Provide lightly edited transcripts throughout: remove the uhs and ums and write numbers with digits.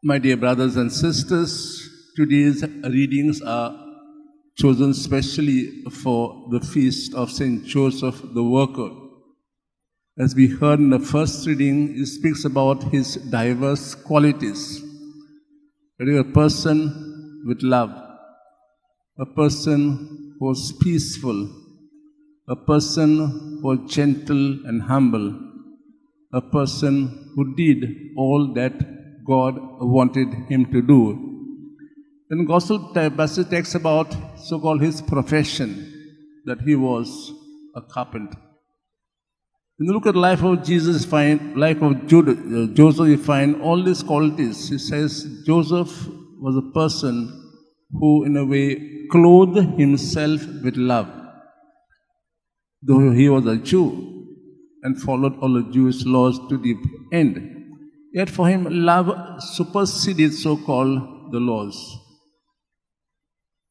My dear brothers and sisters, today's readings are chosen specially for the feast of St. Joseph the Worker. As we heard in the first reading, it speaks about his diverse qualities. That is a person with love, a person who was peaceful, a person who was gentle and humble, a person who did all that God wanted him to do. Then Gospel passage talks about so-called his profession, that he was a carpenter. When you look at the life of Jesus, life of Joseph, you find all these qualities. He says Joseph was a person who, in a way, clothed himself with love. Though he was a Jew and followed all the Jewish laws to the end, yet for him, love superseded so-called the laws.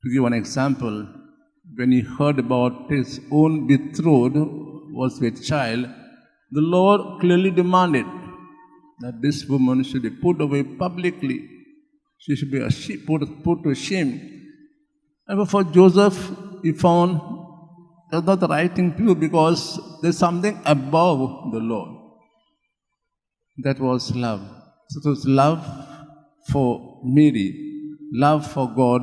To give one example, when he heard about his own betrothed was with child, the Lord clearly demanded that this woman should be put away publicly. She should be put to shame. And for Joseph, he found that's not the right thing to do because there's something above the Lord. That was love. So it was love for Mary, love for God,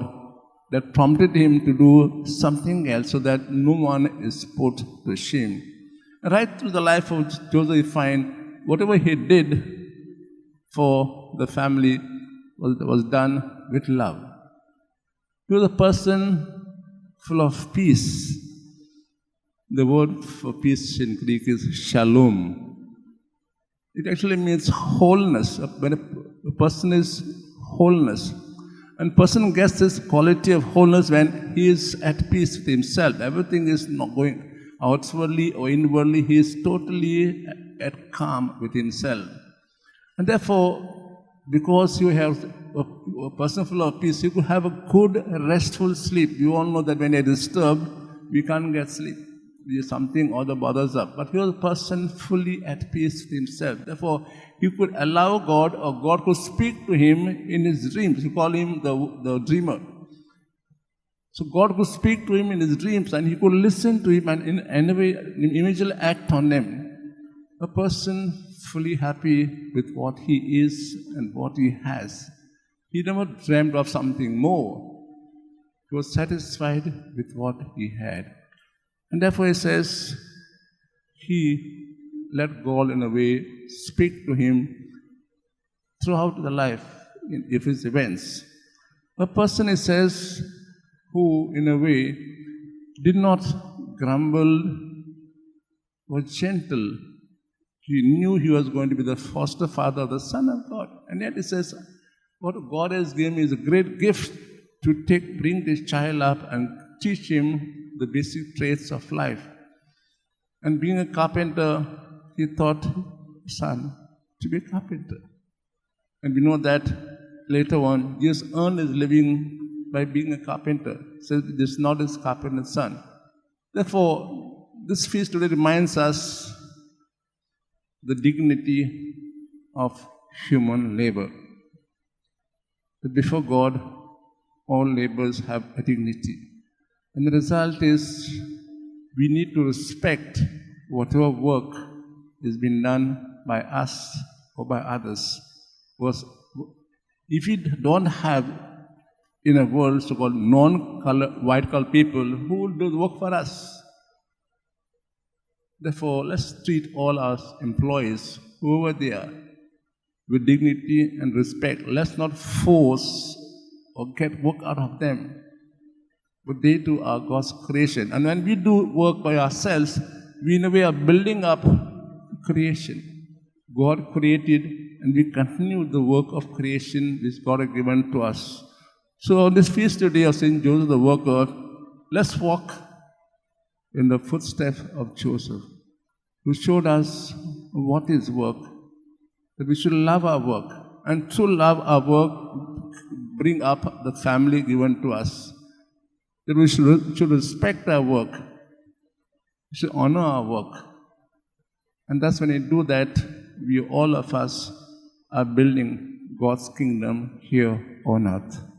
that prompted him to do something else so that no one is put to shame. Right through the life of Joseph, you find whatever he did for the family was done with love. He was a person full of peace. The word for peace in Greek is shalom. It actually means wholeness. When a person is wholeness, and a person gets this quality of wholeness when he is at peace with himself. Everything is not going outwardly or inwardly. He is totally at calm with himself. And therefore, because you have a person full of peace, you could have a good, restful sleep. You all know that when you're disturbed, we can't get sleep. There's something or the bothers up. But he was a person fully at peace with himself. Therefore, he could allow God, or God could speak to him in his dreams. We call him the dreamer. So God could speak to him in his dreams, and he could listen to him and in a way immediately act on them. A person fully happy with what he is and what he has. He never dreamed of something more. He was satisfied with what he had. And therefore he says, he let God in a way speak to him throughout the life of his events. A person, he says, who in a way did not grumble, was gentle. He knew he was going to be the foster father of the Son of God. And yet he says, what God has given me is a great gift to bring this child up and teach him the basic traits of life. And being a carpenter, he thought, son, to be a carpenter. And we know that later on, Jesus earned his living by being a carpenter. So this is not his carpenter's son. Therefore, this feast today reminds us the dignity of human labor. That before God, all labors have a dignity. And the result is we need to respect whatever work is being done by us or by others. Because if we don't have in a world so-called white-collar people, who will do the work for us? Therefore, let's treat all our employees, whoever they are, with dignity and respect. Let's not force or get work out of them. But they too are God's creation. And when we do work by ourselves, we in a way are building up creation. God created, and we continue the work of creation which God has given to us. So on this feast today of St. Joseph the Worker, let's walk in the footsteps of Joseph, who showed us what is work, that we should love our work, and through love our work bring up the family given to us. That we should respect our work. We should honor our work. And that's when we do that, we all of us are building God's kingdom here on earth.